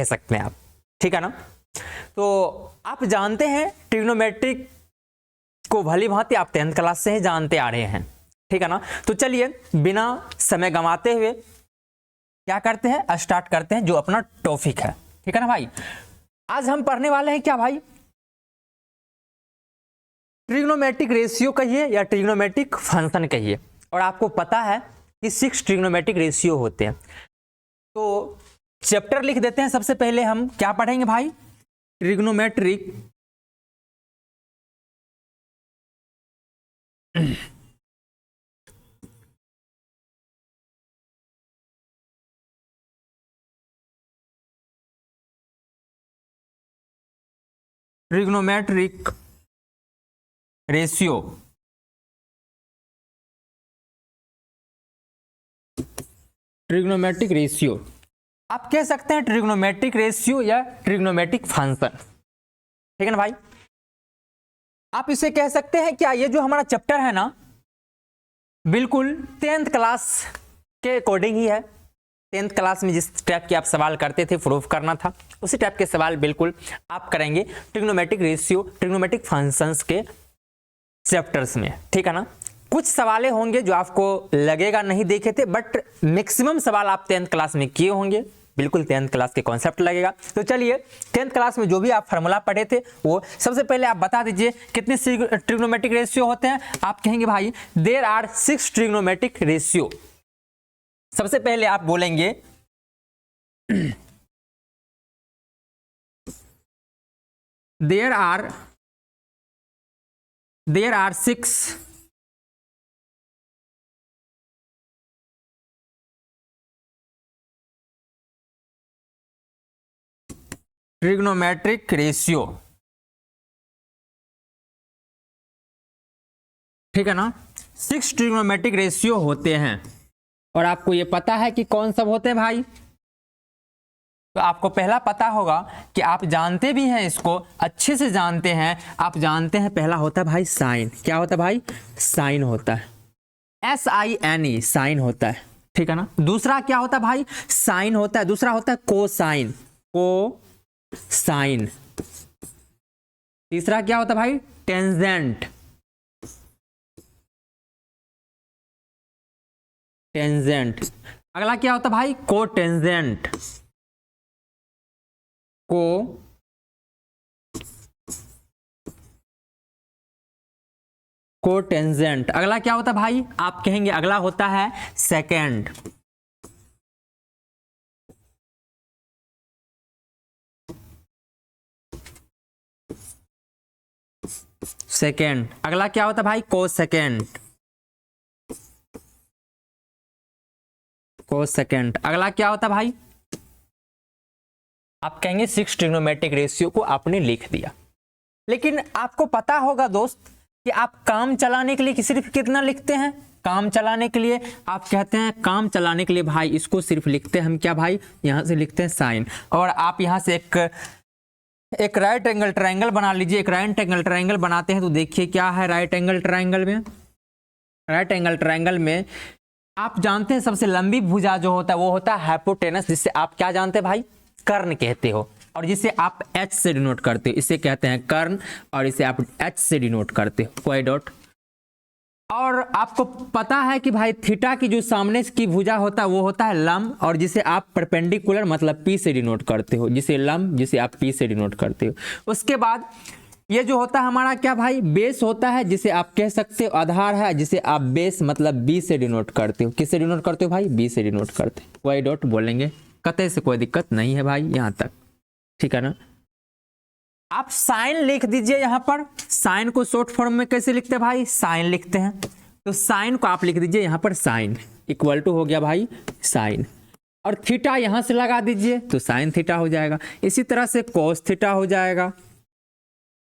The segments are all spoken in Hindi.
कह सकते हैं आप, ठीक है ना। तो आप जानते हैं ट्रिग्नोमेट्रिक को भली भांति आप 10th क्लास से ही जानते आ रहे हैं, ठीक है ना। तो चलिए बिना समय गंवाते हुए क्या करते हैं, स्टार्ट करते हैं जो अपना टॉपिक है, ठीक है ना भाई। आज हम पढ़ने वाले हैं क्या भाई, ट्रिग्नोमेट्रिक रेशियो कहिए या ट्रिग्नोमेट्रिक फंक्शन कहिए। और आपको पता है कि 6 ट्रिग्नोमेट्रिक रेशियो होते हैं। तो चैप्टर लिख देते हैं। सबसे पहले हम क्या पढ़ेंगे भाई, trigonometric trigonometric ratio. Trigonometric ratio आप कह सकते हैं ट्रिग्नोमेट्रिक रेशियो या ट्रिग्नोमेट्रिक फंक्शन, ठीक है ना भाई। आप इसे कह सकते हैं क्या, ये जो हमारा चैप्टर है ना बिल्कुल 10th क्लास के अकॉर्डिंग ही है। 10th क्लास में जिस टाइप के आप सवाल करते थे, प्रूफ करना था, उसी टाइप के सवाल बिल्कुल आप करेंगे ट्रिग्नोमेट्रिक रेशियो ट्रिग्नोमेट्रिक फंक्शंस के चैप्टर्स में, ठीक है ना। कुछ सवाल होंगे जो आपको लगेगा नहीं देखे थे, बट मैक्सिमम सवाल आप 10th क्लास में किए होंगे, बिल्कुल 10th क्लास के कॉन्सेप्ट लगेगा। तो चलिए 10th क्लास में जो भी आप फार्मूला पढ़े थे वो सबसे पहले आप बता दीजिए कितने ट्रिग्नोमेट्रिक रेशियो होते हैं। आप कहेंगे भाई देयर आर 6 ट्रिग्नोमेट्रिक रेशियो। सबसे पहले आप बोलेंगे देयर आर 6 ट्रिग्नोमेट्रिक रेशियो, ठीक है ना। 6 ट्रिग्नोमेट्रिक रेशियो होते हैं। और आपको ये पता है कि कौन सब होते हैं भाई, तो आपको पहला पता होगा कि आप जानते भी हैं, इसको अच्छे से जानते हैं। आप जानते हैं पहला होता है भाई साइन। क्या होता है भाई, साइन होता है, SINE साइन होता है, ठीक है ना। दूसरा क्या होता है भाई, साइन होता है। दूसरा होता है कोसाइन, कोसाइन। तीसरा क्या होता है भाई, टेंजेंट, टेंजेंट। अगला क्या होता है भाई, कोटेंजेंट, कोटेंजेंट। अगला क्या होता है भाई, आप कहेंगे अगला होता है सेकेंड, सेकेंड। अगला क्या होता है भाई, कोसेकेंड, कोसेकेंड। अगला क्या होता है भाई, आप कहेंगे 6 ट्रिग्नोमेट्रिक रेशियो को आपने लिख दिया। लेकिन आपको पता होगा दोस्त कि आप काम चलाने के लिए सिर्फ कितना लिखते हैं, काम चलाने के लिए आप कहते हैं, काम चलाने के लिए भाई इसको सिर्फ लिखते हैं हम क्या भाई, यहां से लिखते हैं साइन। और आप यहां से एक राइट एंगल ट्रायंगल बना लीजिए। एक राइट एंगल ट्रायंगल बनाते हैं तो देखिए क्या है राइट एंगल ट्रायंगल में। राइट एंगल ट्रायंगल में आप जानते हैं सबसे लंबी भुजा जो होता है वो होता है हाइपोटेनस, जिससे आप क्या जानते हैं भाई, कर्ण कहते हो। और जिसे आप H से डिनोट करते हो, इसे कहते हैं कर्ण, और इसे आप H से डिनोट करते हो, कोई डॉट। और आपको पता है कि भाई थीटा की जो सामने की भुजा होता है वो होता है लंब, और जिसे आप परपेंडिकुलर मतलब P से डिनोट करते हो, जिसे लंब, जिसे आप P से डिनोट करते हो। उसके बाद ये जो होता है हमारा क्या भाई, बेस होता है, जिसे आप कह सकते हो आधार है, जिसे आप बेस मतलब B से डिनोट करते हो। किससे डिनोट करते हो भाई, B से डिनोट करते हो, कोई डॉट बोलेंगे, कतई से कोई दिक्कत नहीं है भाई यहाँ तक, ठीक है ना। आप साइन लिख दीजिए यहाँ पर। साइन को शॉर्ट फॉर्म में कैसे लिखते हैं भाई, साइन लिखते हैं। तो साइन को आप लिख दीजिए यहाँ पर साइन इक्वल टू हो गया भाई साइन, और थीटा यहाँ से लगा दीजिए तो साइन थीटा हो जाएगा। इसी तरह से कोस थीटा हो जाएगा।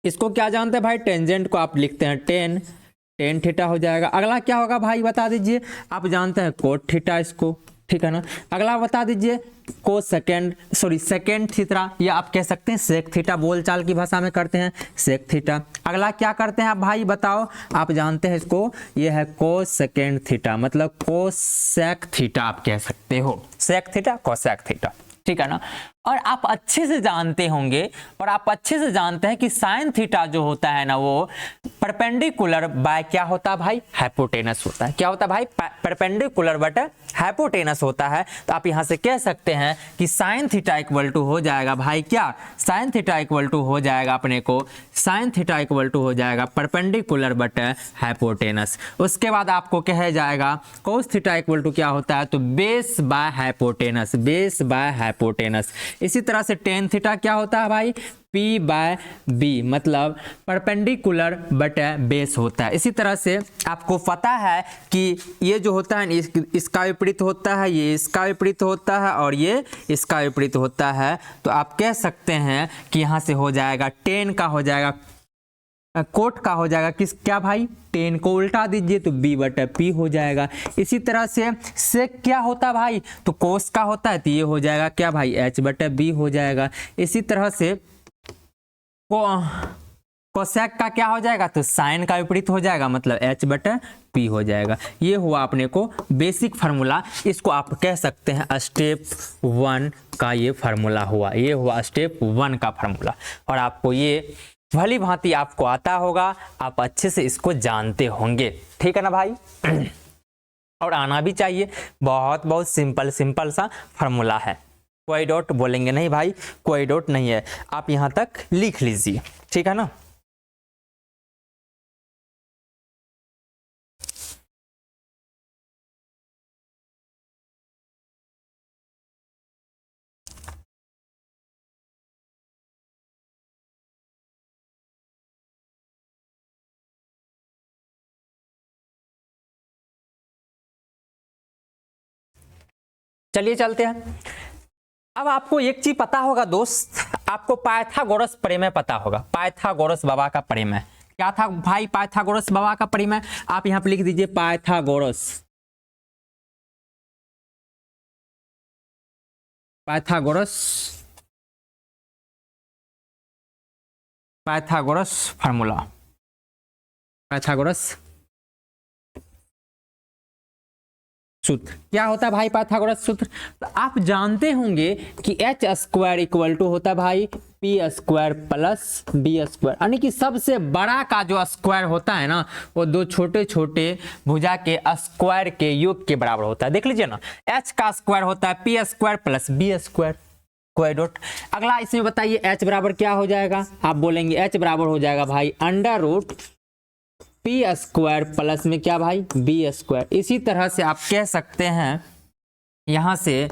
इसको क्या जानते हैं भाई, टेंजेंट को आप लिखते हैं टेन थीटा हो जाएगा। अगला क्या होगा भाई बता दीजिए, आप जानते हैं कोट थीटा इसको, ठीक है ना। अगला बता दीजिए को सेकेंड थीटा, या आप कह सकते हैं सेक थीटा, बोलचाल की भाषा में करते हैं सेक थीटा। अगला क्या करते हैं आप भाई बताओ, आप जानते हैं इसको, ये है कोसेकेंड थीटा, मतलब कोसेक थीटा आप कह सकते हो, सेक थीटा कोसेक थीटा, ठीक है ना। और आप अच्छे से जानते होंगे और आप अच्छे से जानते हैं कि साइन थीटा जो होता है ना वो परपेंडिकुलर बाय क्या होता है भाई, हाइपोटेनस होता है। क्या होता है भाई, परपेंडिकुलर बट हाइपोटेनस होता है। तो आप यहां से कह सकते हैं कि साइन थीटा इक्वल टू हो जाएगा भाई क्या, साइन थीटा इक्वल टू हो जाएगा अपने को, साइन थीटा इक्वल टू हो जाएगा परपेंडिकुलर बट हाइपोटेनस। उसके बाद आपको कहा जाएगा कोस थीटा इक्वल टू क्या होता है, तो base by hypotenuse, base by hypotenuse. इसी तरह से टेन थीटा क्या होता है भाई, P बाय बी, मतलब परपेंडिकुलर बट बेस होता है। इसी तरह से आपको पता है कि ये जो होता है इसका विपरीत होता है, ये इसका विपरीत होता है और ये इसका विपरीत होता है। तो आप कह सकते हैं कि यहाँ से हो जाएगा 10 का हो जाएगा, कोट का हो जाएगा किस क्या भाई, 10 को उल्टा दीजिए तो b बटा p हो जाएगा। इसी तरह से सेक क्या होता भाई, तो कोस का होता है तो ये हो जाएगा क्या भाई, h बटा b हो जाएगा। इसी तरह से कोसेक का क्या हो जाएगा, तो साइन का विपरीत हो जाएगा, मतलब h बटा p हो जाएगा। ये हुआ अपने को बेसिक फार्मूला, इसको आप कह सकते हैं स्टेप 1 का ये फार्मूला हुआ, ये हुआ स्टेप 1 का फार्मूला। और आपको ये भली भांति आपको आता होगा, आप अच्छे से इसको जानते होंगे, ठीक है ना भाई। और आना भी चाहिए, बहुत बहुत सिंपल सिंपल सा फार्मूला है, कोई डॉट बोलेंगे नहीं भाई, कोई डॉट नहीं है, आप यहाँ तक लिख लीजिए, ठीक है ना। चलिए चलते हैं। अब आपको एक चीज पता होगा दोस्त, आपको पाइथागोरस प्रमेय पता होगा, पाइथागोरस बाबा का प्रमेय क्या था भाई, पाइथागोरस बाबा का प्रमेय आप यहां पर लिख दीजिए, Pythagoras, Pythagoras, Pythagoras formula, Pythagoras सूत्र क्या होता है भाई, पाइथागोरस सूत्र। तो आप जानते होंगे कि एच स्क्वायर इक्वल टू होता है भाई P square plus B square, यानी कि सबसे बड़ा का जो स्क्वायर होता है ना वो दो छोटे छोटे भुजा के स्क्वायर के योग के बराबर होता है। देख लीजिए ना, एच का स्क्वायर होता है P square plus B square, कोई डॉट। अगला इसमें बताइए एच बराबर क्या हो जाएगा, आप बोलेंगे एच बराबर हो जाएगा भाई under root P square plus में क्या भाई बी स्क्वायर। इसी तरह से आप कह सकते हैं यहां से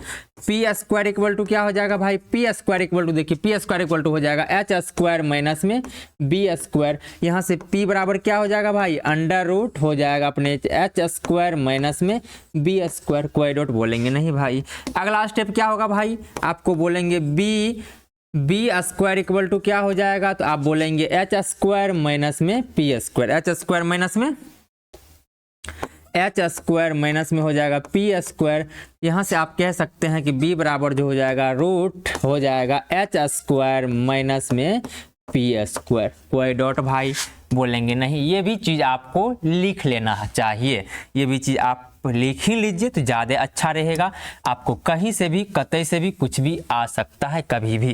पी स्क्वायर इक्वल टू क्या हो जाएगा भाई, पी स्क्वायर इक्वल टू, देखिए पी स्क्वायर इक्वल टू हो जाएगा एच स्क्वायर माइनस में बी स्क्वायर। यहां से पी बराबर क्या हो जाएगा भाई, अंडर रूट हो जाएगा अपने एच स्क्वायर माइनस में बी स्क्वायर, कोई डॉट बोलेंगे नहीं भाई। अगला स्टेप क्या होगा भाई, आपको बोलेंगे बी स्क्वायर इक्वल टू क्या हो जाएगा, तो आप बोलेंगे एच स्क्वायर माइनस में P square, H square minus में एच स्क्वायर माइनस में हो जाएगा पी स्क्वायर। यहाँ से आप कह सकते हैं कि बी बराबर जो हो जाएगा रूट हो जाएगा एच स्क्वायर माइनस में पी स्क्वायर, कोई डॉट भाई बोलेंगे नहीं। ये भी चीज़ आपको लिख लेना चाहिए, ये भी चीज़ आप लिख ही लीजिए तो ज़्यादा अच्छा रहेगा। आपको कहीं से भी कतई से भी कुछ भी आ सकता है कभी भी,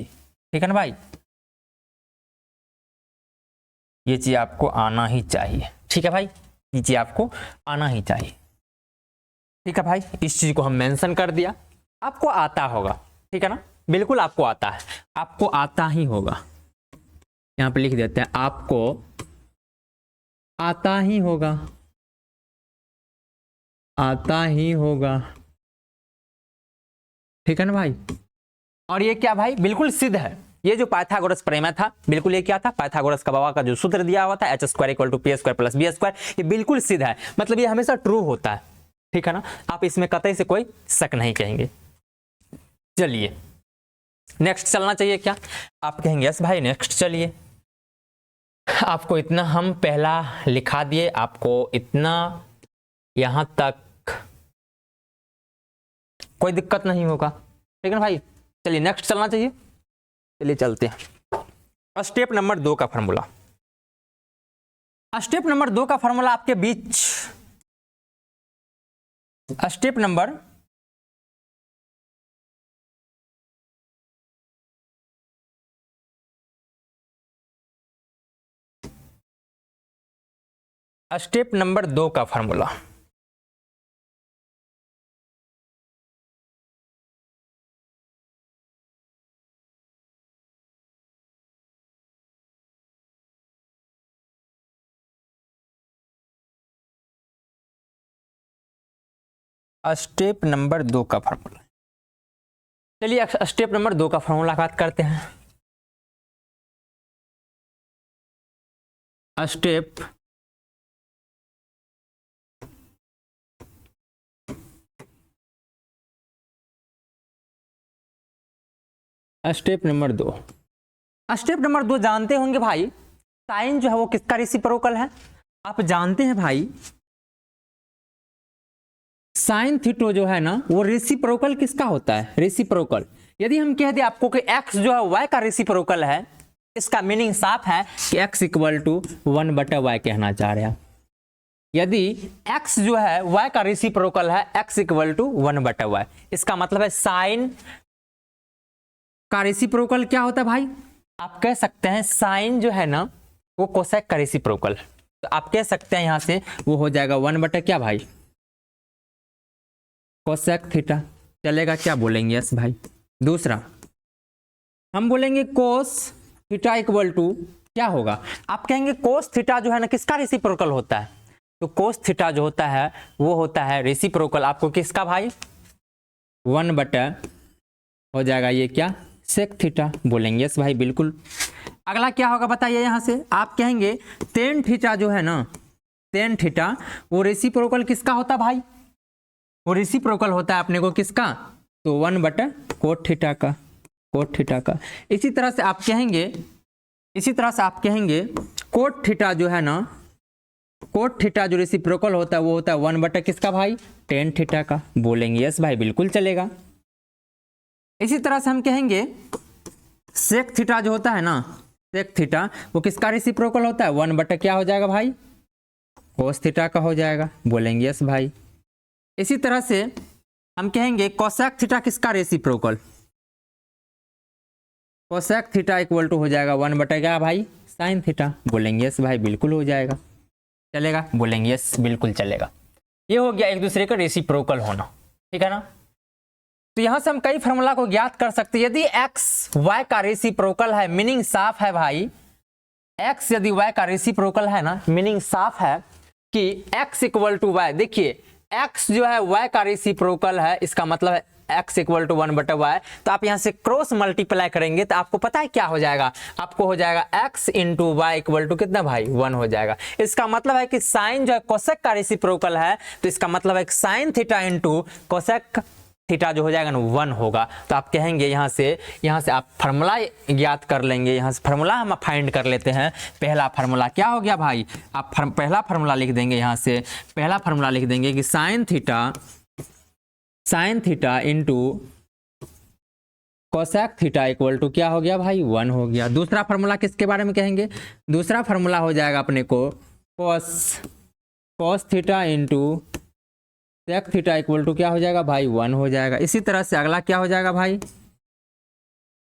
ठीक है ना भाई, ये चीज़ आपको आना ही चाहिए, ठीक है भाई, ये चीज़ आपको आना ही चाहिए, ठीक है भाई। इस चीज़ को हम मेंशन कर दिया, आपको आता होगा, ठीक है ना, बिल्कुल आपको आता है, आपको आता ही होगा। यहाँ पे लिख देते हैं आपको आता ही होगा, आता ही होगा, ठीक है ना भाई। और ये क्या भाई, बिल्कुल सिद्ध है, ये जो पाइथागोरस प्रमेय था बिल्कुल ये क्या था, पाइथागोरस का बाबा का जो सूत्र दिया हुआ था H square equal to P square plus B square, ये बिल्कुल सिद्ध है, मतलब ये हमेशा ट्रू होता है, ठीक है ना, आप इसमें कतई से कोई शक नहीं कहेंगे। चलिए नेक्स्ट चलना चाहिए क्या, आप कहेंगे यस भाई नेक्स्ट चलिए। आपको इतना हम पहला लिखा दिए, आपको इतना यहां तक कोई दिक्कत नहीं होगा, ठीक है ना भाई। चलिए नेक्स्ट चलना चाहिए, चलिए चलते हैं। स्टेप नंबर 2 का फार्मूला, स्टेप नंबर 2 का फार्मूला आपके बीच, स्टेप नंबर स्टेप नंबर 2 का फॉर्मूला। स्टेप नंबर 2 का फॉर्मूला। चलिए स्टेप नंबर 2 का फॉर्मूला बात करते हैं। Step number 2। स्टेप नंबर 2 जानते होंगे भाई, साइन जो है वो किसका रेसिप्रोकल है? आप जानते हैं भाई, साइन थीटा जो है ना वो रेसिप्रोकल किसका होता है? रेसिप्रोकल। यदि हम कह दें आपको कि x जो है y का रेसिप्रोकल है, इसका मीनिंग साफ है कि x इक्वल टू 1/y कहना चाह रहे हैं। यदि x जो है y का रेसिप्रोकल है, x इक्वल टू 1/y, इसका मतलब है साइन का रेसिप्रोकल क्या होता है भाई? आप कह सकते हैं साइन जो है ना वो कोसेक का रेसिप्रोकल। तो आप कह सकते हैं यहां से वो हो जाएगा 1 क्या भाई? Cosec theta. चलेगा? क्या बोलेंगे? यस भाई। दूसरा हम बोलेंगे कोस थीटा इक्वल टू क्या होगा? आप कहेंगे कोस थीटा जो है ना किसका रेसिप्रोकल होता है? तो कोस थीटा जो होता है वो होता है रेसिप्रोकल आपको किसका भाई? 1 हो जाएगा ये क्या? Sec theta. बोलेंगे यस भाई बिल्कुल। अगला क्या होगा बताइए? यहां से आप कहेंगे टेन थीटा जो है ना, टेन थीटा वो रेसिप्रोकल किसका होता भाई? वो रेसिप्रोकल होता है अपने को किसका? तो 1/कोट थीटा का, कोट थीटा का। इसी तरह से आप कहेंगे कोट थीटा जो है ना, कोट थीटा जो रेसिप्रोकल होता है वो होता है 1 किसका भाई? टेन थीटा का। बोलेंगे यस भाई बिल्कुल चलेगा। इसी तरह से हम कहेंगे सेक थीटा जो होता है ना, सेक थीटा वो किसका रेसिप्रोकल होता है? 1 क्या हो जाएगा भाई? कोस थीटा का हो जाएगा। बोलेंगे यस भाई। इसी तरह से हम कहेंगे कोसेक थीटा किसका reciprocal? Cosec theta equal to हो जाएगा 1 क्या भाई? Sine theta. बोलेंगे यस भाई बिल्कुल हो जाएगा। चलेगा? बोलेंगे यस बिल्कुल चलेगा। ये हो गया एक दूसरे का रेसिप्रोकल होना, ठीक है ना। तो यहां से हम कई फॉर्मूला को ज्ञात कर सकते हैं। यदि x y का रेसिप्रोकल है, मीनिंग साफ है भाई, x यदि y का रेसिप्रोकल है ना, मीनिंग साफ है कि x इक्वल टू y। देखिए x जो है y का रेसिप्रोकल है, इसका मतलब है x इक्वल टू 1/y। तो आप यहां से क्रॉस मल्टीप्लाई करेंगे तो आपको पता है क्या हो जाएगा? आपको हो जाएगा x into Y equal to कितना भाई? 1 हो जाएगा। इसका मतलब है कि साइन जो है कोसेक का रेसिप्रोकल है, तो इसका मतलब है sign theta into cosec theta जो हो जाएगा ना 1 होगा। तो आप कहेंगे यहां से आप फार्मूला ज्ञात कर लेंगे। यहां से फार्मूला हम फाइंड कर लेते हैं। पहला फार्मूला क्या हो गया भाई? आप पहला फार्मूला लिख देंगे। यहां से पहला फार्मूला लिख देंगे कि sine theta into cosec theta equal to क्या हो गया भाई? 1 हो गया। दूसरा फार्मूला किसके बारे में कहेंगे? दूसरा फार्मूला हो जाएगा अपने को cos theta into sec theta equal to क्या हो जाएगा भाई? 1 हो जाएगा। इसी तरह से अगला क्या हो जाएगा भाई?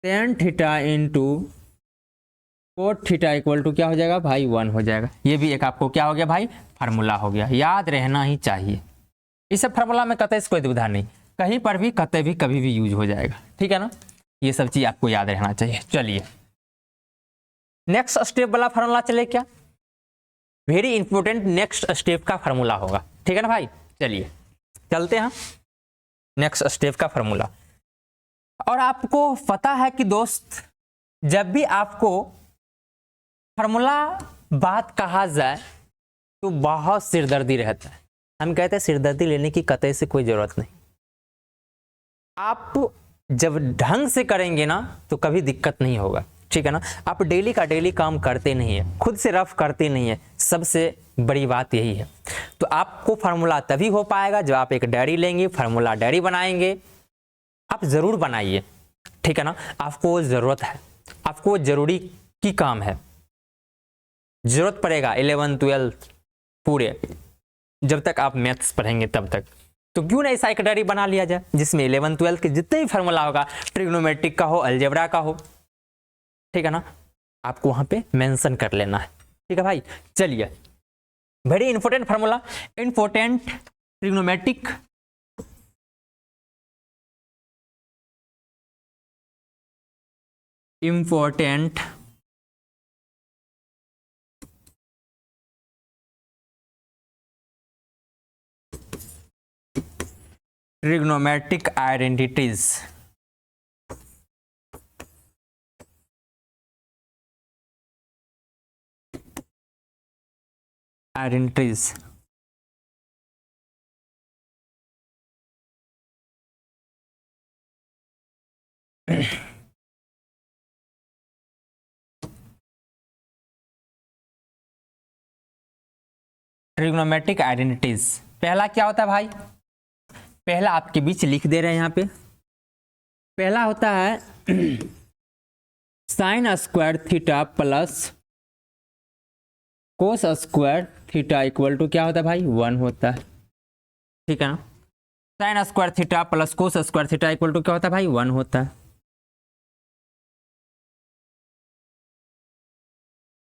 Tan theta into cot theta equal to क्या हो जाएगा भाई? 1 हो जाएगा। ये भी एक आपको क्या हो गया भाई? फार्मूला हो गया। याद रहना ही चाहिए। इस सब फार्मूला में कतई से कोई दुविधा नहीं, कहीं पर भी कतई भी कभी भी यूज हो जाएगा, ठीक है ना। ये सब चीज आपको याद रहना चाहिए। चलिए नेक्स्ट स्टेप वाला फार्मूला चले क्या? वेरी इंपॉर्टेंट नेक्स्ट स्टेप का फार्मूला होगा, ठीक है ना भाई। चलिए चलते हैं नेक्स्ट स्टेप का फार्मूला। और आपको पता है कि दोस्त, जब भी आपको फार्मूला बात कहा जाए तो बहुत सिरदर्दी रहता है। हम कहते हैं सिरदर्दी लेने की कतई से कोई जरूरत नहीं। आप जब ढंग से करेंगे ना तो कभी दिक्कत नहीं होगा, ठीक है ना। आप डेली का डेली काम करते नहीं है, खुद से रफ करते नहीं है, सबसे बड़ी बात यही है। तो आपको फार्मूला तभी हो पाएगा जब आप एक डायरी लेंगे, फार्मूला डायरी बनाएंगे। आप जरूर बनाइए, ठीक है ना। आपको जरूरत है, आपको जरूरी की काम है, जरूरत पड़ेगा 11 12 पूरे, जब तक आप मैथ्स पढ़ेंगे तब तक। तो क्यों ना ऐसा एक डायरी बना लिया जाए जिसमें 11 12 के जितने भी फार्मूला होगा, ट्रिग्नोमेट्रिक का हो, अलजेब्रा का हो, ठीक है ना, आपको वहां पे मेंशन कर लेना है, ठीक है भाई। चलिए very important formula, important trigonometric important trigonometric identities. Trigonometric identities, पहला क्या होता है भाई, पहला आपके बीच लिख दे रहे हैं यहाँ पे। पहला होता है sine square theta plus cos square theta equal to क्या होता है भाई, 1 होता है, ठीक है ना। Sine square theta plus cos square theta equal to क्या होता है भाई, 1 होता है।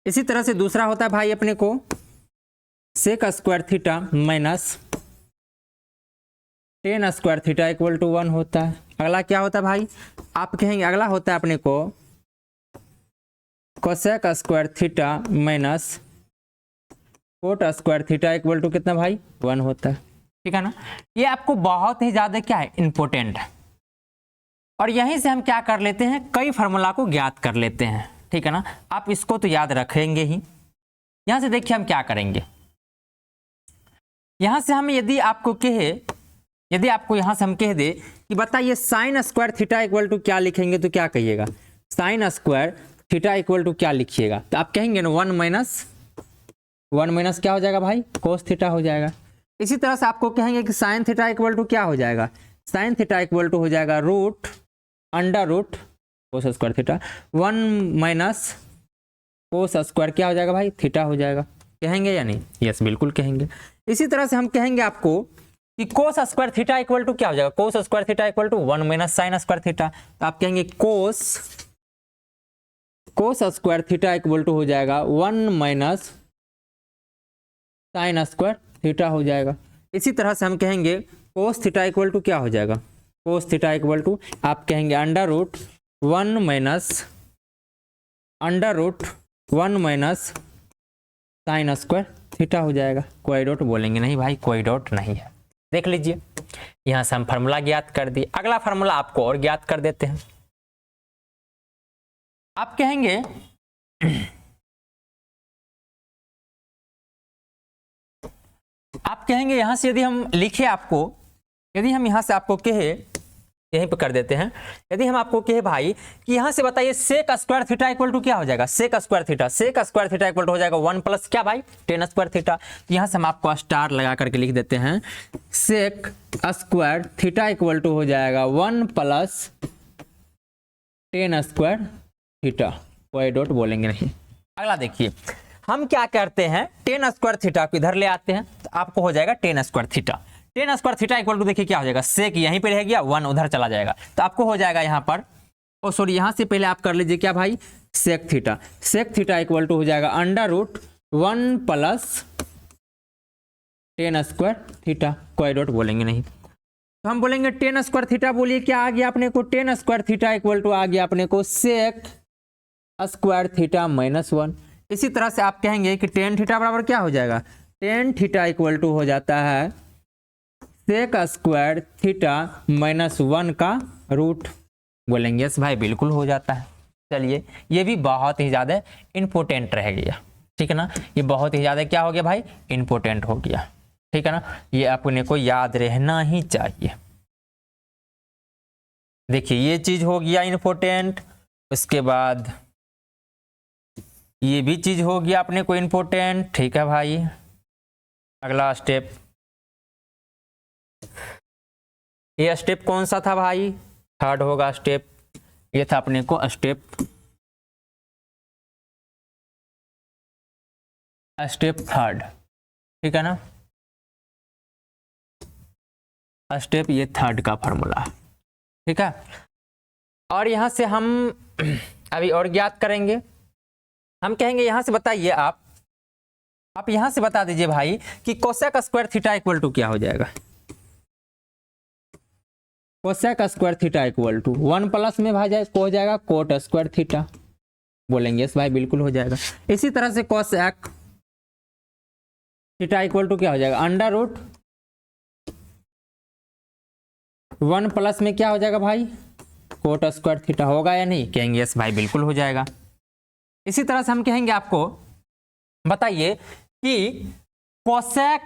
इसी तरह से दूसरा होता है भाई अपने को sec square theta minus tan square theta equal to 1 होता है। अगला क्या होता है भाई, आप कहेंगे अगला होता है अपने को cosec square theta minus cot square theta equal to कितना भाई, 1 होता है, ठीक है ना। ये आपको बहुत ही ज्यादा क्या है, इंपॉर्टेंट है। और यहीं से हम क्या कर लेते हैं, कई फार्मूला को ज्ञात कर लेते हैं, ठीक है ना। आप इसको तो याद रखेंगे ही। यहां से देखिए हम क्या करेंगे, यहां से हम यदि आपको यहां से हम कह दे कि बताइए sine square theta equal to क्या लिखेंगे, तो क्या कहिएगा, sine square theta equal to क्या लिखिएगा, तो आप कहेंगे ना 1 माइनस क्या हो जाएगा भाई, कोस थीटा हो जाएगा। इसी तरह से आपको कहेंगे कि साइन थीटा इक्वल टू क्या हो जाएगा, साइन थीटा इक्वल टू हो जाएगा root under root cos square theta, 1 minus cos square क्या हो जाएगा भाई, थीटा हो जाएगा। कहेंगे या नहीं, यस बिल्कुल कहेंगे। इसी तरह से हम कहेंगे आपको कि cos square theta equal to क्या हो जाएगा, cos square theta equal to 1 minus sine square theta, तो आप कहेंगे cos square theta equal to हो जाएगा 1 माइनस साइन स्क्वायर थीटा हो जाएगा। इसी तरह से हम कहेंगे कोस थीटा इक्वल टू क्या हो जाएगा, कोस थीटा इक्वल टू आप कहेंगे under root 1 minus sine square theta हो जाएगा। कोई डॉट बोलेंगे नहीं भाई, कोई डॉट नहीं है। देख लीजिए यहां से हम फार्मूला ज्ञात कर दिए। अगला फार्मूला आपको और ज्ञात कर देते हैं। आप कहेंगे यहां से यदि हम लिखे आपको, यदि हम यहां से आपको कहे, यहीं पे कर देते हैं, यदि हम आपको कहे भाई कि यहां से बताइए sec square theta equal to क्या हो जाएगा, sec square theta equal to हो जाएगा 1 प्लस क्या भाई, टेन स्क्वायर थीटा। तो यहां से हम आपको स्टार लगा करके लिख देते हैं, sec square theta equal to हो जाएगा 1 प्लस टेन स्क्वायर थीटा। कोई डॉट बोलेंगे नहीं। अगला देखिए हम क्या करते हैं, टेन स्क्वायर थीटा को इधर ले आते हैं, तो आपको हो जाएगा tan square theta. Tan square theta equal to देखिए क्या हो जाएगा, सेक यहीं पे रह गया, 1 उधर चला जाएगा, तो आपको हो जाएगा यहाँ पर, ओ सॉरी यहां से पहले आप कर लीजिए क्या भाई, सेक थीटा इक्वल टू हो जाएगा under root 1 plus tan square theta. कोई डॉट बोलेंगे नहीं। तो हम बोलेंगे टेन स्क्वायर थीटा, बोलिए क्या आ गया अपने को, ten square theta equal to आ गया अपने को सेक स्क्वायर थीटा माइनस 1। इसी तरह से आप कहेंगे कि टेन थीटा बराबर क्या हो जाएगा, टेन थीटा इक्वल टू हो जाता है सेक स्क्वायर थीटा माइनस 1 का रूट। बोलेंगे यस भाई बिल्कुल हो जाता है। चलिए ये भी बहुत ही ज़्यादा इंपॉर्टेंट रह गया, ठीक है ना, ये बहुत ही ज़्यादा क्या हो गया भाई, इंपॉर्टेंट हो गया, ठीक है ना, ये अपने को याद रहना ही चाहिए। देखिए ये चीज़ हो गया इंपॉर्टेंट, उसके बाद ये भी चीज़ हो गया अपने को इंपॉर्टेंट, ठीक है भाई। अगला स्टेप, ये स्टेप कौन सा था भाई, थर्ड होगा स्टेप, ये था अपने को स्टेप थर्ड, ठीक है ना, स्टेप ये थर्ड का फार्मूला, ठीक है। और यहां से हम अभी और ज्ञात करेंगे। हम कहेंगे यहां से बताइए आप आप यहां से बता दीजिए भाई कि cosec square theta equal to क्या हो जाएगा। Cosec square theta equal to 1 plus में भाई जाए हो जाएगा कोट स्क्वायर थीटा। बोलेंगे यस भाई बिल्कुल हो जाएगा। इसी तरह से कोसेक थीटा इक्वल टू क्या हो जाएगा, अंडर रूट 1 प्लस में क्या हो जाएगा भाई, कोट स्क्वायर थीटा। होगा या नहीं, कहेंगे यस भाई बिल्कुल हो जाएगा। इसी तरह से हम कहेंगे आपको बताइए कि कोसेक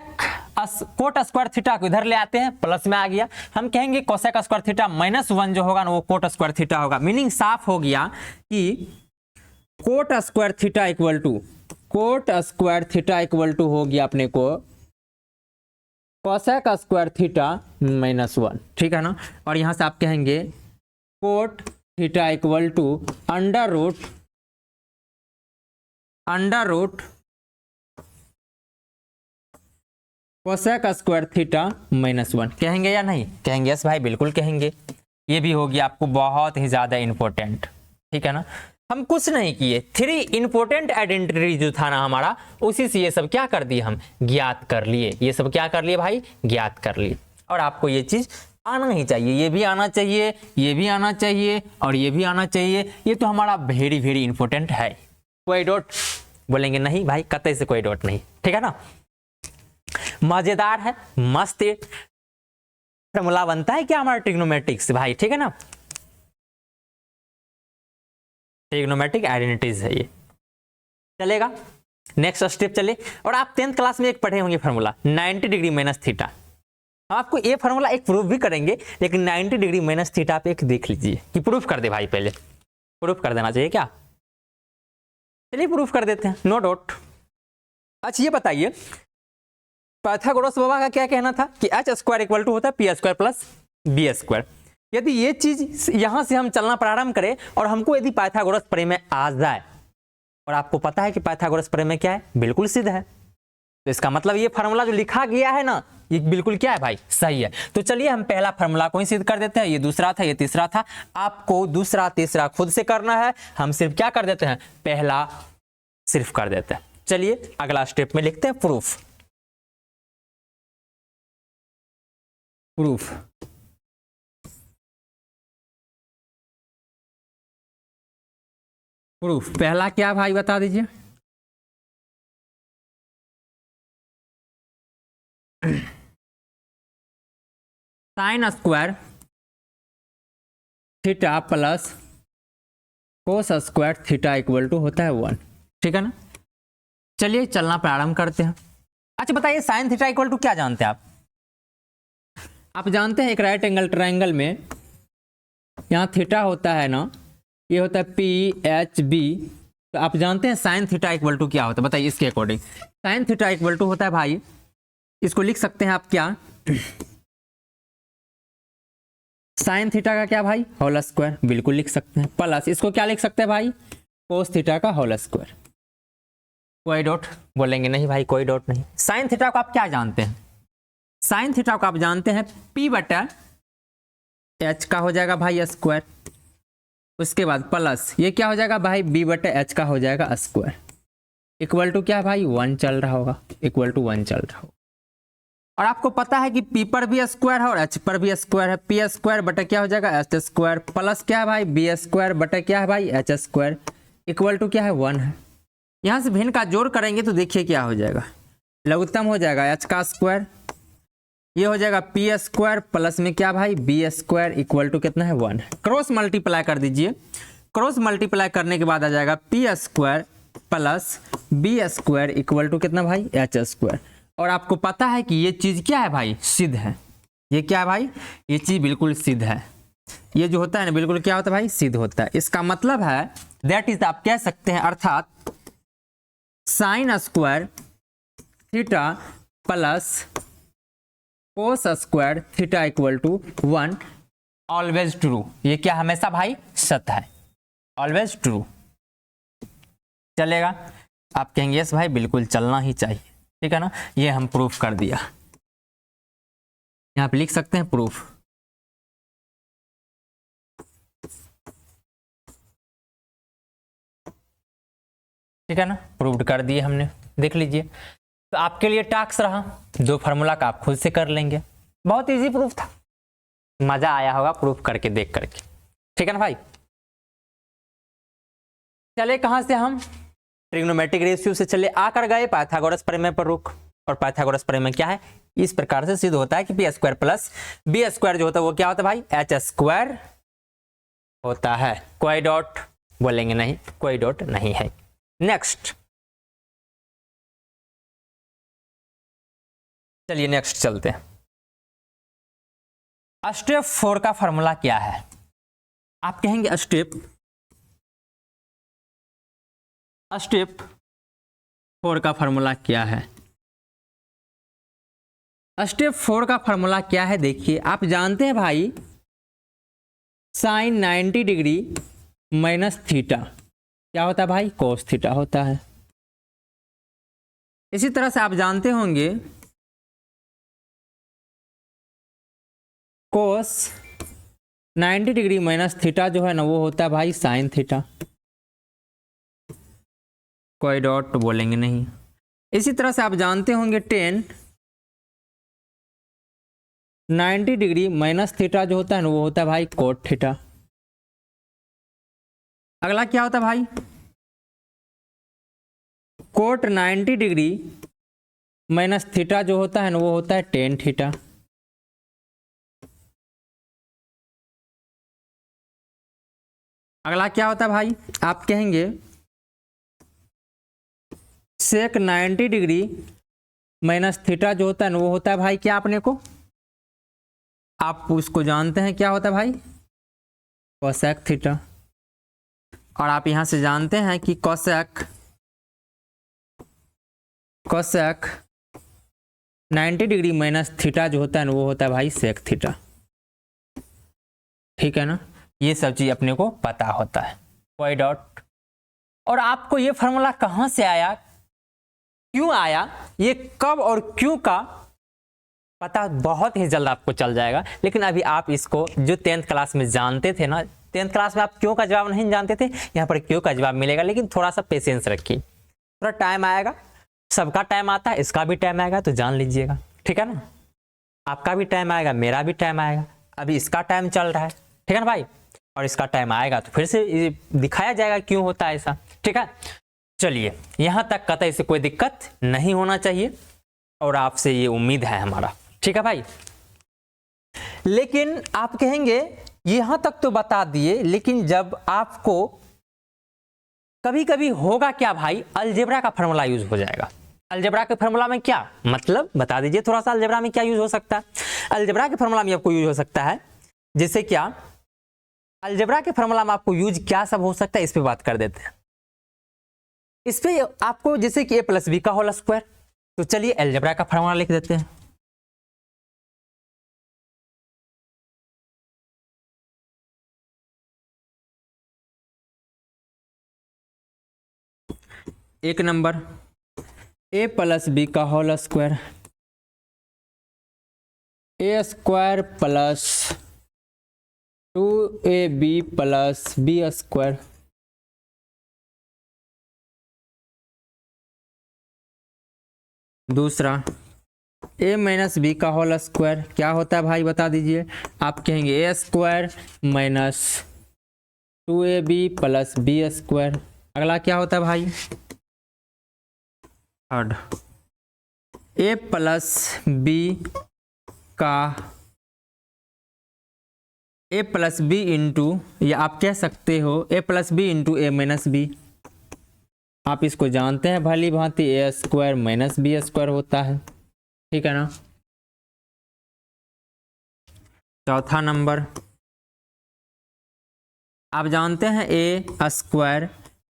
कोट स्क्वायर थीटा को इधर ले आते हैं, प्लस में आ गया, हम कहेंगे कोसेक स्क्वायर थीटा -1 जो होगा ना वो कोट स्क्वायर थीटा होगा। मीनिंग साफ हो गया कि cot square theta equal to हो गया अपने को कोसेक स्क्वायर थीटा -1, ठीक है ना। और यहां से आप कहेंगे cot theta equal to under root cosec square theta -1। कहेंगे या नहीं, कहेंगे यस भाई बिल्कुल कहेंगे। ये भी हो गया आपको बहुत ही ज्यादा इंपॉर्टेंट, ठीक है ना। हम कुछ नहीं किए, 3 इंपॉर्टेंट आइडेंटिटी जो था ना हमारा, उसी से ये सब क्या कर दिए, हम ज्ञात कर लिए। ये सब क्या कर लिए भाई, ज्ञात कर लिए। और आपको ये चीज आना ही चाहिए, ये भी आना चाहिए, ये भी आना चाहिए और ये भी आना चाहिए। ये तो हमारा वेरी वेरी इंपॉर्टेंट है। कोई डॉट, बोलेंगे नहीं भाई कतई से कोई डॉट नहीं, ठीक है ना। मजेदार है, मस्त फॉर्मूला बनता है क्या हमारा ट्रिग्नोमेट्रिक्स भाई, ठीक है ना। ट्रिग्नोमेट्रिक आइडेंटिटीज है ये, चलेगा। नेक्स्ट स्टेप चले। और आप 10th क्लास में एक पढ़े होंगे फॉर्मूला 90 डिग्री माइनस थीटा। हम आपको ये फॉर्मूला एक प्रूफ भी करेंगे, लेकिन 90 डिग्री माइनस थीटा आप एक देख लीजिए कि प्रूफ कर दे भाई, पहले प्रूफ कर देना चाहिए क्या। चलिए प्रूफ कर देते हैं, नो डाउट। अच्छा ये बताइए पाइथागोरस बाबा का क्या कहना था कि एच स्क्वायर इक्वल टू होता है P square plus B square. यदि ये चीज यहां से हम चलना प्रारंभ करें और हमको यदि पाइथागोरस प्रमेय आ जाए, और आपको पता है कि पाइथागोरस प्रमेय क्या है, बिल्कुल सिद्ध है, तो इसका मतलब ये फार्मूला जो लिखा गया है ना ये बिल्कुल क्या है भाई, सही है। तो चलिए हम पहला फार्मूला को ही सिद्ध कर देते हैं। ये दूसरा था, ये तीसरा था। आपको दूसरा तीसरा खुद से करना है, हम सिर्फ क्या कर देते हैं, पहला सिर्फ कर देते हैं। चलिए अगला स्टेप में लिखते हैं प्रूफ। पहला क्या भाई बता दीजिए। Sine square theta plus cos square theta equal to होता है 1, ठीक है ना। चलिए चलना प्रारंभ करते हैं। अच्छा बताइए साइन थीटा इक्वल टू क्या जानते हैं आप जानते हैं एक राइट एंगल ट्रायंगल में यहाँ थीटा होता है ना, ये होता है पी एच बी। तो आप जानते हैं साइन थीटा इक्वल टू क्या होता है, बताइए इसके according. Sine theta equal to होता है भाई, इसको लिख सकते हैं आप क्या, साइन थीटा का क्या भाई, होल स्क्वायर, बिल्कुल लिख सकते हैं। प्लस इसको क्या लिख सकते हैं भाई, कोस थीटा का होल स्क्वायर। कोई डॉट, बोलेंगे नहीं भाई कोई डॉट नहीं। साइन थीटा को आप क्या जानते हैं, साइन थीटा को आप जानते हैं पी बटा एच का हो जाएगा भाई स्क्वायर, उसके बाद प्लस ये क्या हो जाएगा भाई बी बटे एच का हो जाएगा स्क्वायर, इक्वल टू क्या भाई 1 चल रहा होगा, इक्वल टू 1 चल रहा होगा। और आपको पता है कि पी पर भी स्क्वायर है और एच पर भी स्क्वायर है, पी स्क्वायर बटे क्या हो जाएगा एच स्क्वायर, प्लस क्या है भाई बी स्क्वायर बटे क्या है भाई एच स्क्वायर, इक्वल टू क्या है 1 है। यहाँ से भिन्न का जोड़ करेंगे तो देखिए क्या हो जाएगा, लघुत्तम हो जाएगा एच का स्क्वायर, ये हो जाएगा पी स्क्वायर प्लस में क्या भाई बी स्क्वायर इक्वल टू कितना है 1। क्रॉस मल्टीप्लाई कर दीजिए, क्रॉस मल्टीप्लाई करने के बाद आ जाएगा P square plus B square equal to कितना भाई एच स्क्वायर। और आपको पता है कि ये चीज क्या है भाई, सिद्ध है। ये क्या है भाई, ये चीज बिल्कुल सिद्ध है। ये जो होता है ना बिल्कुल क्या होता है भाई, सिद्ध होता है। इसका मतलब है दैट इज आप कह सकते हैं अर्थात sine square theta plus cos square theta equal to 1 always true. ये क्या हमेशा भाई सत्य है, ऑलवेज ट्रू। चलेगा, आप कहेंगे यस भाई बिल्कुल चलना ही चाहिए, ठीक है ना। ये हम प्रूफ कर दिया, यहां पे लिख सकते हैं प्रूफ। ठीक है ना, प्रूव्ड कर दिए हमने, देख लीजिए। तो आपके लिए टास्क रहा, दो फार्मूला का आप खुद से कर लेंगे। बहुत इजी प्रूफ था, मजा आया होगा प्रूफ करके देख करके, ठीक है ना भाई। चले कहां से हम ट्रिग्नोमेट्रिक रेशियो से चले आकर गए पाइथागोरस प्रमेय पर रुक। और पाइथागोरस प्रमेय क्या है, इस प्रकार से सिद्ध होता है कि P square plus B square जो होता है वो क्या होता है भाई, एच स्क्वायर होता है। कोई डॉट बोलेंगे नहीं, कोई डॉट नहीं है। नेक्स्ट, चलिए नेक्स्ट चलते हैं। स्टेप 4 का फॉर्मूला क्या है, आप कहेंगे स्टेप 4 का फॉर्मूला क्या है। स्टेप 4 का फॉर्मूला क्या है, देखिए आप जानते हैं भाई साइन 90 डिग्री माइनस थीटा क्या होता है भाई, कोस थीटा होता है। इसी तरह से आप जानते होंगे कोस 90 डिग्री माइनस थीटा जो है ना वो होता है भाई साइन थीटा। कोई डॉट बोलेंगे नहीं। इसी तरह से आप जानते होंगे टेन 90 डिग्री माइनस थीटा जो होता है ना वो होता है भाई कोट थीटा। अगला क्या होता है भाई, कोट 90 डिग्री माइनस थीटा जो होता है ना वो होता है टेन थीटा। अगला क्या होता है भाई, आप कहेंगे सेक 90 डिग्री माइनस थीटा जो होता है ना वो होता है भाई क्या, अपने को आप उसको जानते हैं क्या होता है भाई, कोसेक थीटा। और आप यहां से जानते हैं कि कोसेक 90 डिग्री माइनस थीटा जो होता है ना वो होता है भाई सेक थीटा। ठीक है ना, ये सब चीज अपने को पता होता है। कोई डॉट। और आपको ये फॉर्मूला कहां से आया, क्यों आया, ये कब और क्यों का पता बहुत ही जल्द आपको चल जाएगा। लेकिन अभी आप इसको जो 10th क्लास में जानते थे ना, 10th क्लास में आप क्यों का जवाब नहीं जानते थे, यहाँ पर क्यों का जवाब मिलेगा। लेकिन थोड़ा सा पेशेंस रखिए, थोड़ा टाइम आएगा, सबका टाइम आता है, इसका भी टाइम आएगा, तो जान लीजिएगा। ठीक है ना, आपका भी टाइम आएगा, मेरा भी टाइम आएगा। अभी इसका टाइम चल रहा है, ठीक है ना भाई, और इसका टाइम आएगा तो फिर से दिखाया जाएगा क्यों होता है ऐसा। ठीक है, चलिए यहां तक कतई से कोई दिक्कत नहीं होना चाहिए और आपसे ये उम्मीद है हमारा। ठीक है भाई, लेकिन आप कहेंगे यहां तक तो बता दिए, लेकिन जब आपको कभी कभी होगा क्या भाई, अलजेब्रा का फॉर्मूला यूज हो जाएगा। अलजेब्रा के फॉर्मूला में क्या मतलब बता दीजिए थोड़ा सा, अलजेब्रा में क्या यूज हो सकता है। अलजेब्रा के फॉर्मूला में आपको यूज हो सकता है जैसे क्या, अलजेब्रा के फॉर्मूला में आपको यूज क्या सब हो सकता है, इस पे बात कर देते हैं। इस पे आपको जैसे कि a प्लस बी का होल स्क्वायर, तो चलिए अलजेब्रा का फॉर्मूला लिख देते हैं। एक नंबर a प्लस बी का whole square, A square plus 2ab plus B square. दूसरा a माइनस बी का होल स्क्वायर क्या होता है भाई बता दीजिए। आप कहेंगे A square minus 2ab plus B square. अगला क्या होता है भाई, थर्ड a प्लस बी का a प्लस बी इंटू, या आप कह सकते हो a plus B into A minus B. आप इसको जानते हैं भली भांति A square minus B square होता है। ठीक है ना। चौथा नंबर आप जानते हैं ए स्क्वायर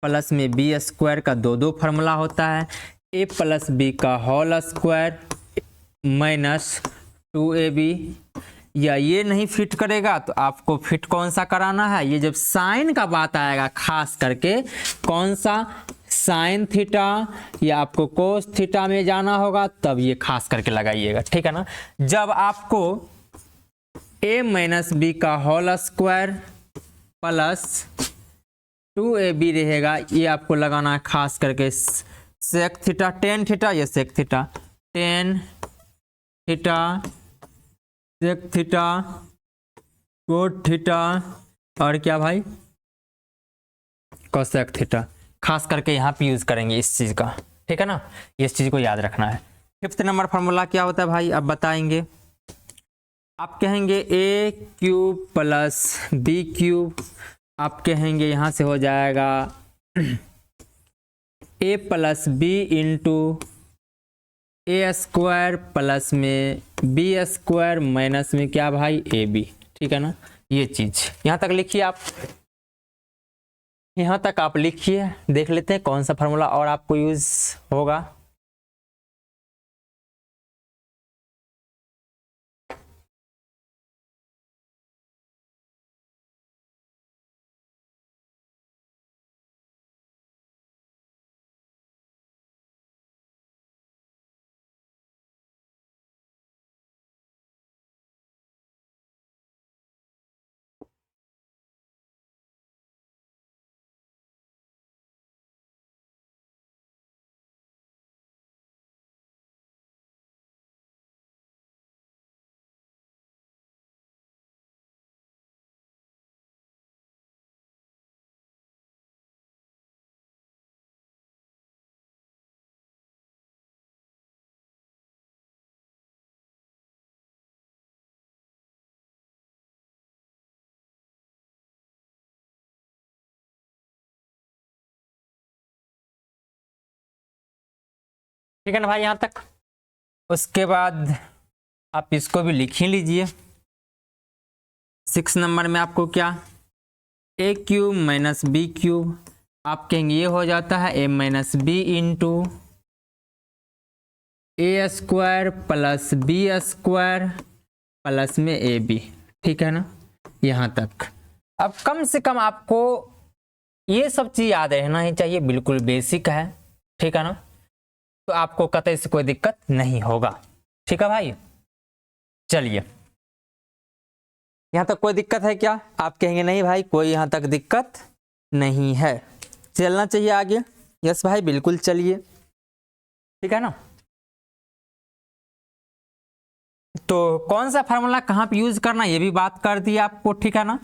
प्लस में बी स्क्वायर का दो फार्मूला होता है। ए प्लस बी का होल स्क्वायर माइनस 2ab, या ये नहीं फिट करेगा तो आपको फिट कौन सा कराना है, ये जब साइन का बात आएगा खास करके कौन सा, साइन थीटा या आपको कोस थीटा में जाना होगा, तब ये खास करके लगाइएगा। ठीक है ना। जब आपको a माइनस बी का होल स्क्वायर प्लस 2ab रहेगा, ये आपको लगाना है खास करके सेक थीटा, टेन थीटा, ये sec theta, tan theta, sec theta, cot theta, और क्या भाई, कोसेक थीटा। खास करके यहाँ पे यूज करेंगे इस चीज का, ठीक है ना, इस चीज को याद रखना है। फिफ्थ नंबर फॉर्मूला क्या होता है भाई, अब बताएंगे। आप कहेंगे ए क्यूब प्लस बी क्यूब, आप कहेंगे यहाँ से हो जाएगा ए plus B into A square plus में बी स्क्वायर माइनस में क्या भाई ए बी, ठीक है ना। ये चीज यहाँ तक लिखिए आप, यहाँ तक आप लिखिए, देख लेते हैं कौन सा फार्मूला और आपको यूज होगा। ठीक है ना भाई यहाँ तक। उसके बाद आप इसको भी लिख ही लीजिए। 6 नंबर में आपको क्या, A cube minus B cube, आप कहेंगे ये हो जाता है A minus B into A square plus B square plus में ए बी, ठीक है ना, यहाँ तक। अब कम से कम आपको ये सब चीज याद रहना ही चाहिए, बिल्कुल बेसिक है, ठीक है ना, तो आपको कतई से कोई दिक्कत नहीं होगा, ठीक है भाई। चलिए, यहां तक कोई दिक्कत है क्या, आप कहेंगे नहीं भाई कोई यहां तक दिक्कत नहीं है, चलना चाहिए आगे। यस भाई बिल्कुल चलिए, ठीक है ना। तो कौन सा फार्मूला कहाँ पे यूज करना ये भी बात कर दी आपको, ठीक है ना।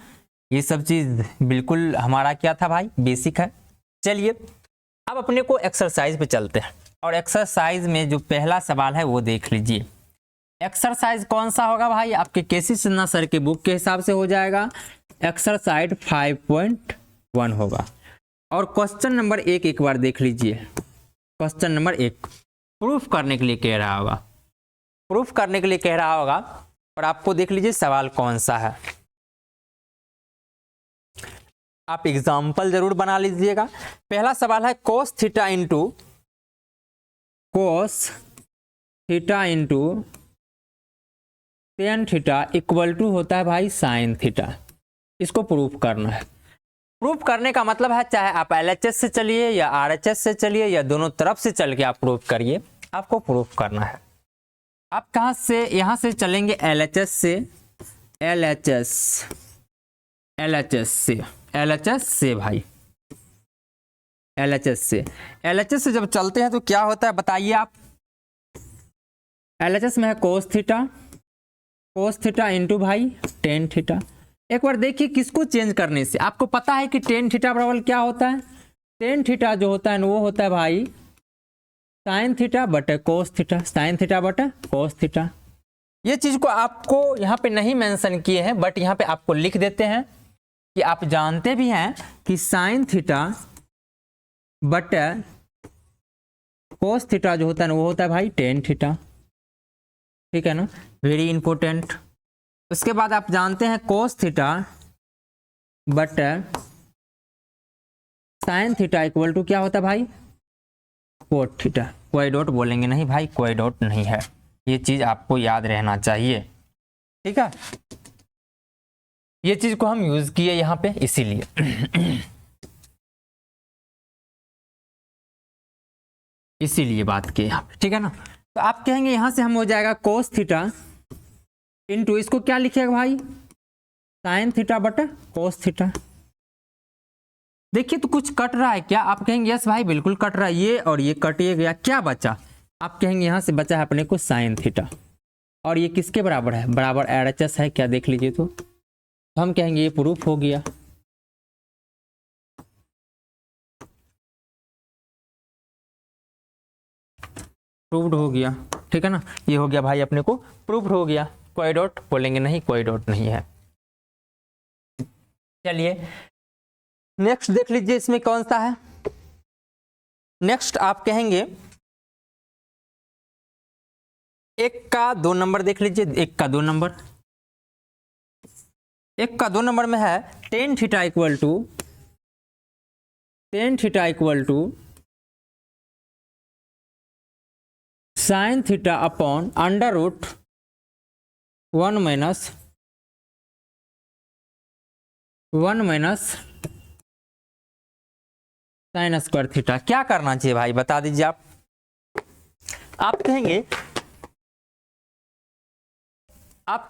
ये सब चीज बिल्कुल हमारा क्या था भाई, बेसिक है। चलिए अब अपने को एक्सरसाइज पे चलते हैं, और एक्सरसाइज में जो पहला सवाल है वो देख लीजिए। एक्सरसाइज कौन सा होगा भाई, आपके केसी सिन्हा सर के बुक के हिसाब से हो जाएगा, एक्सरसाइज 5.1 होगा। और क्वेश्चन नंबर 1 एक बार देख लीजिए। क्वेश्चन नंबर 1 प्रूफ करने के लिए कह रहा होगा, प्रूफ करने के लिए कह रहा होगा, और आपको देख लीजिए सवाल कौन सा है। आप एग्जाम्पल जरूर बना लीजिएगा। पहला सवाल है cos theta into tan theta equal to होता है भाई साइन थीटा। इसको प्रूफ करना है। प्रूफ करने का मतलब है चाहे आप LHS से चलिए या RHS से चलिए या दोनों तरफ से चल के आप प्रूफ करिए, आपको प्रूफ करना है। आप कहाँ से, यहाँ से चलेंगे LHS से, LHS से भाई, LHS से जब चलते हैं तो क्या होता है बताइए आप। LHS में है कोस थीटा इंटू भाई टेन थीटा। एक बार देखिए किसको चेंज करने से, आपको पता है कि टेन थीटा बराबर क्या होता है, टेन थीटा जो होता है वो होता है भाई साइन थीटा बटे कोस थीटा, साइन थीटा बटे कोस थीटा। ये चीज को आपको यहाँ पे नहीं मेंशन किए हैं, बट यहाँ पे आपको लिख देते हैं कि आप जानते भी हैं कि साइन थीटा बटे कोस थीटा जो होता है वो होता है भाई टेन थीटा, ठीक है ना, वेरी इंपॉर्टेंट। उसके बाद आप जानते हैं कोस थीटा बटे साइन थीटा इक्वल टू क्या होता है भाई कोट थीटा। कोई डॉट बोलेंगे नहीं भाई, कोई डॉट नहीं है, ये चीज आपको याद रहना चाहिए, ठीक है। ये चीज को हम यूज किए यहाँ पे इसीलिए बात की यहाँ पे, ठीक है ना। तो आप कहेंगे यहां से हम हो जाएगा कोस थीटा इंटू, इसको क्या लिखिएगा भाई साइन थीटा बटा कोस थीटा, देखिए तो कुछ कट रहा है क्या? आप कहेंगे यस भाई बिल्कुल कट रहा है, ये और ये कटिए गया, क्या बचा? आप कहेंगे यहाँ से बचा है अपने को साइन थीटा, और ये किसके बराबर है? बराबर RHS है क्या? देख लीजिए तो हम कहेंगे ये प्रूफ हो गया। प्रूव्ड हो गया, ठीक है ना, ये हो गया भाई अपने को प्रूव्ड हो गया। कोई डॉट बोलेंगे नहीं, कोई डॉट नहीं है। चलिए नेक्स्ट देख लीजिए इसमें कौन सा है। नेक्स्ट आप कहेंगे 1 का 2 नंबर देख लीजिए, 1 का 2 नंबर, 1 का 2 नंबर में है tan theta equal to sine theta upon under root 1 minus sine square theta. क्या करना चाहिए भाई बता दीजिए आप। आप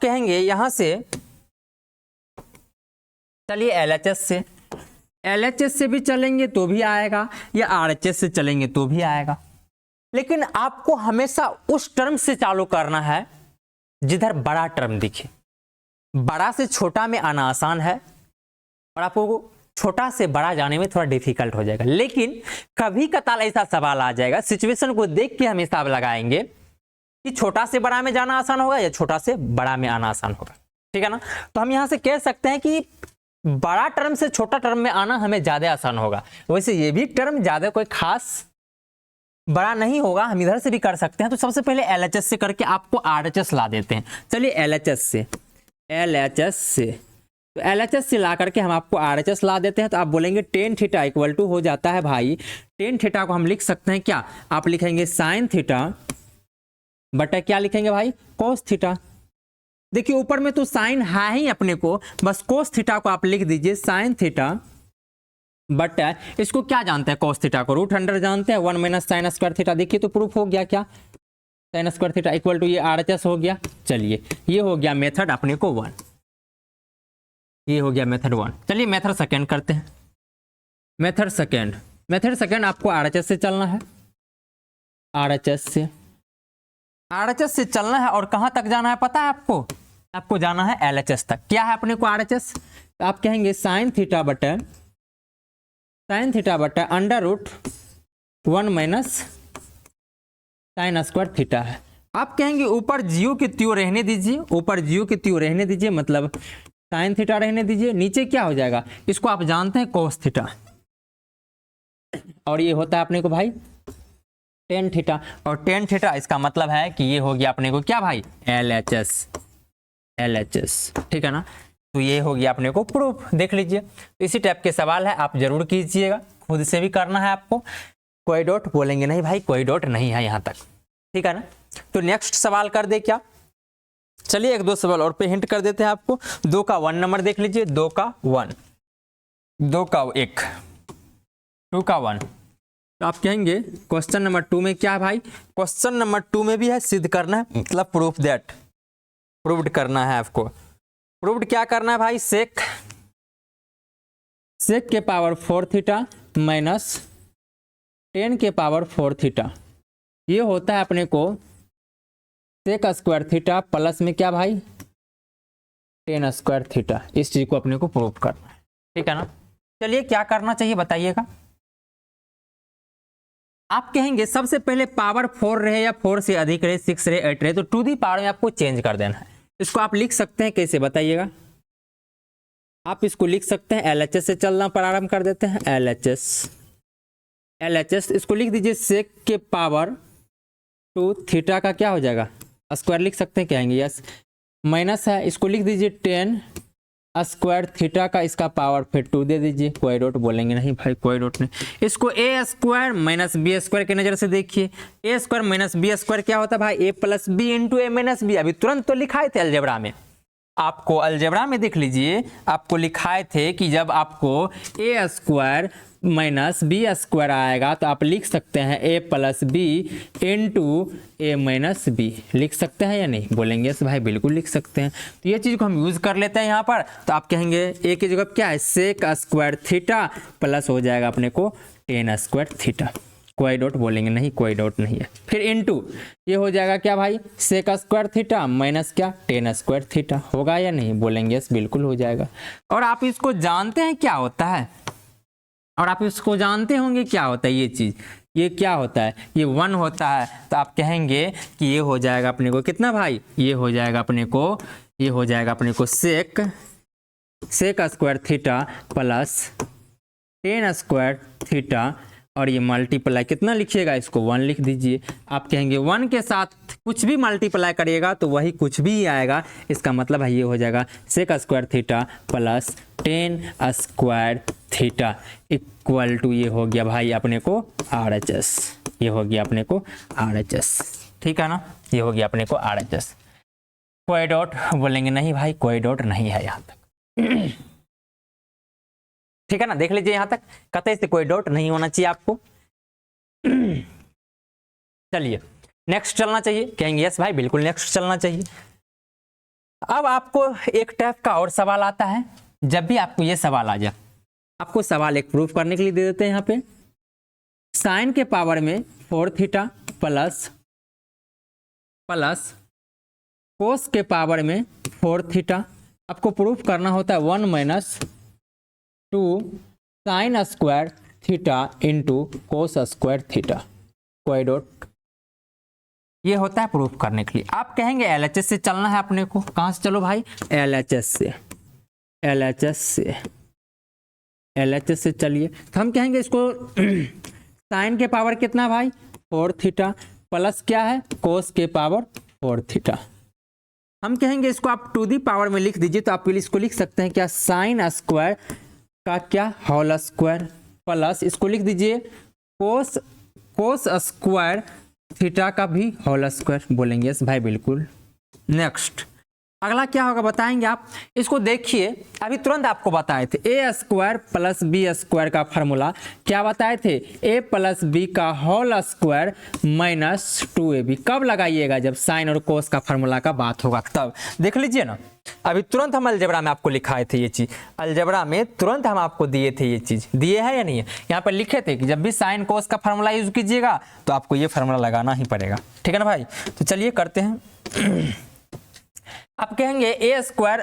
कहेंगे यहां से, चलिए LHS से भी चलेंगे तो भी आएगा, या RHS से चलेंगे तो भी आएगा, लेकिन आपको हमेशा उस टर्म से चालू करना है जिधर बड़ा टर्म दिखे। बड़ा से छोटा में आना आसान है और आपको छोटा से बड़ा जाने में थोड़ा डिफिकल्ट हो जाएगा, लेकिन कभी कताल ऐसा सवाल आ जाएगा, सिचुएशन को देख के हम हिसाब लगाएंगे कि छोटा से बड़ा में जाना आसान होगा या छोटा से बड़ा में आना आसान होगा, ठीक है ना। तो हम यहां से कह सकते हैं कि बड़ा टर्म से छोटा टर्म में आना हमें ज्यादा आसान होगा। वैसे ये भी टर्म ज्यादा कोई खास बड़ा नहीं होगा, हम इधर से भी कर सकते हैं। तो सबसे पहले LHS से करके आपको RHS ला देते हैं। चलिए LHS से तो LHS से ला करके हम आपको RHS ला देते हैं। तो आप बोलेंगे टेन थीटा इक्वल टू हो जाता है भाई, टेन थीटा को हम लिख सकते हैं क्या? आप लिखेंगे साइन थीटा बटा क्या लिखेंगे भाई? Cos theta. देखिए ऊपर में तो साइन है ही अपने को, बस कोस थीटा को आप लिख दीजिए साइन थीटा बटा, इसको क्या जानते हैं कोस थीटा को? रूट अंडर जानते हैं 1 माइनस साइन स्क्वायर थीटा। देखिए तो प्रूफ हो गया क्या? Sine square theta equal to ये RHS हो गया। चलिए ये हो गया मेथड अपने को 1, ये हो गया मेथड 1। चलिए मेथड सेकेंड करते हैं। मेथड सेकेंड आपको RHS से चलना है, RHS से चलना है, और कहां तक जाना है पता है आपको? आपको जाना है LHS तक। क्या है अपने को RHS? तो आप कहेंगे साइन थीटा बटा under root 1 minus sine square theta है। आप कहेंगे ऊपर जीरो की त्यों रहने दीजिए, मतलब साइन थीटा रहने दीजिए। नीचे क्या हो जाएगा? इसको आप जानते हैं कोस थीटा, और ये होता है अपने को भाई टेन थीटा, और टेन थीटा इसका मतलब है कि ये हो गया अपने को क्या भाई? LHS, ठीक है ना। तो ये हो गया अपने को प्रूफ। देख लीजिए तो इसी टाइप के सवाल है, आप जरूर कीजिएगा, खुद से भी करना है आपको। कोई डॉट बोलेंगे नहीं भाई, कोई डॉट नहीं है यहाँ तक, ठीक है ना। तो नेक्स्ट सवाल कर दे क्या? चलिए 1-2 सवाल और पे हिंट कर देते हैं आपको। 2 का 1 नंबर देख लीजिए, 2 का 1, 2 का 1, 2 का 1। तो आप कहेंगे क्वेश्चन नंबर 2 में क्या है भाई? क्वेश्चन नंबर 2 में भी है सिद्ध करना है, मतलब प्रूफ दैट, प्रूव्ड करना है आपको। प्रूव्ड क्या करना है भाई? सेक के पावर 4 थीटा माइनस 10 के पावर 4 थीटा, ये होता है अपने को सेक स्क्वायर थीटा प्लस में क्या भाई? 10 स्क्वायर थीटा। इस चीज को अपने को प्रूव करना है, ठीक है ना। चलिए क्या करना चाहिए बताइएगा। आप कहेंगे सबसे पहले पावर 4 रहे या 4 से अधिक रहे, 6 रहे, 8 रहे, तो टू दी पावर में आपको चेंज कर देना है। इसको आप लिख सकते हैं कैसे बताइएगा? आप इसको लिख सकते हैं LHS से चलना प्रारंभ कर देते हैं। LHS इसको लिख दीजिए सेक के पावर 2 थीटा का क्या हो जाएगा? स्क्वायर लिख सकते हैं, कहेंगे यस, माइनस है, इसको लिख दीजिए 10 स्क्वायर थीटा का, इसका पावर फिर 2 दे दीजिए। कोई डॉट बोलेंगे नहीं भाई, कोई डॉट नहीं। इसको A square minus B square के नजर से देखिए, A square minus B square क्या होता है भाई? A plus B into A minus B. अभी तुरंत तो लिखा है थे अलजेब्रा में, आपको अलजेब्रा में देख लीजिए, आपको लिखाए थे कि जब आपको ए स्क्वायर माइनस बी स्क्वायर आएगा तो आप लिख सकते हैं ए plus B into A minus B. लिख सकते हैं या नहीं? बोलेंगे यस भाई बिल्कुल लिख सकते हैं। तो ये चीज़ को हम यूज़ कर लेते हैं यहाँ पर। तो आप कहेंगे ए की जगह क्या है, सेक स्क्वायर थीटा प्लस हो जाएगा अपने को टेन स्क्वायर थीटा। कोई डॉट बोलेंगे नहीं, कोई डॉट नहीं है। फिर इनटू ये हो जाएगा क्या भाई, सेक स्क्वायर थीटा माइनस क्या टेन स्क्वायर थीटा। होगा या नहीं? बोलेंगे यस बिल्कुल हो जाएगा। और आप इसको जानते हैं क्या होता है, और आप इसको जानते होंगे क्या होता है ये चीज़, ये क्या होता है, ये 1 होता है। तो आप कहेंगे कि ये हो जाएगा अपने को कितना भाई, ये हो जाएगा अपने को, ये हो जाएगा अपने को sec square theta plus tan square theta, और ये मल्टीप्लाई कितना लिखिएगा, इसको 1 लिख दीजिए। आप कहेंगे 1 के साथ कुछ भी मल्टीप्लाई करिएगा तो वही कुछ भी आएगा। इसका मतलब है ये हो जाएगा sec square theta plus tan square theta equal to ये हो गया भाई अपने को RHS। ये हो गया अपने को RHS, ठीक है ना? ये हो गया अपने को RHS। कोई डॉट बोलेंगे नहीं भाई, कोई डॉट नहीं है यहाँ तक। ठीक है ना? देख लीजिए यहाँ तक, कतई से कोई डॉट नहीं होना चाहिए आपको। चलिए नेक्स्ट चलना चाहिए। कहेंगे यस भाई बिल्कुल नेक्स्ट चलना चाहिए। अब आपको एक टाइप का और सवाल आता है। जब भी आपको ये सवाल आ जाए, आपको सवाल एक प्रूफ करने के लिए दे देते हैं यहाँ पे, साइन के पावर में 4 थीटा प्लस कोस के पावर में 4 थीटा। आपको प्रूफ करना होता है 1 minus 2 sine square theta into cos square theta. कोई डॉट, ये होता है प्रूफ करने के लिए। आप कहेंगे LHS से चलना है अपने को। कहाँ से चलो भाई? LHS से चलिए। तो हम कहेंगे इसको साइन के पावर कितना भाई 4 थीटा प्लस क्या है कोस के पावर 4 थीटा। हम कहेंगे इसको आप टू दी पावर में लिख दीजिए। तो आप इसको लिख सकते हैं क्या, साइन स्क्वायर का क्या होल स्क्वायर प्लस इसको लिख दीजिए कोस स्क्वायर थीटा का भी होल स्क्वायर। बोलेंगे यस भाई बिल्कुल। नेक्स्ट अगला क्या होगा बताएंगे आप। इसको देखिए, अभी तुरंत आपको बताए थे ए स्क्वायर प्लस बी स्क्वायर का फार्मूला क्या बताए थे, ए प्लस बी का होल स्क्वायर माइनस 2ab। कब लगाइएगा? जब साइन और कोस का फार्मूला का बात होगा तब। देख लीजिए ना, अभी तुरंत हम अलजेब्रा में आपको लिखाए थे ये चीज, अलजेब्रा में तुरंत हम आपको दिए थे ये चीज, दिए है या नहीं है? यहाँ पर लिखे थे कि जब भी साइन कोस का फार्मूला यूज कीजिएगा तो आपको ये फार्मूला लगाना ही पड़ेगा। ठीक है ना भाई? तो चलिए करते हैं। आप कहेंगे A square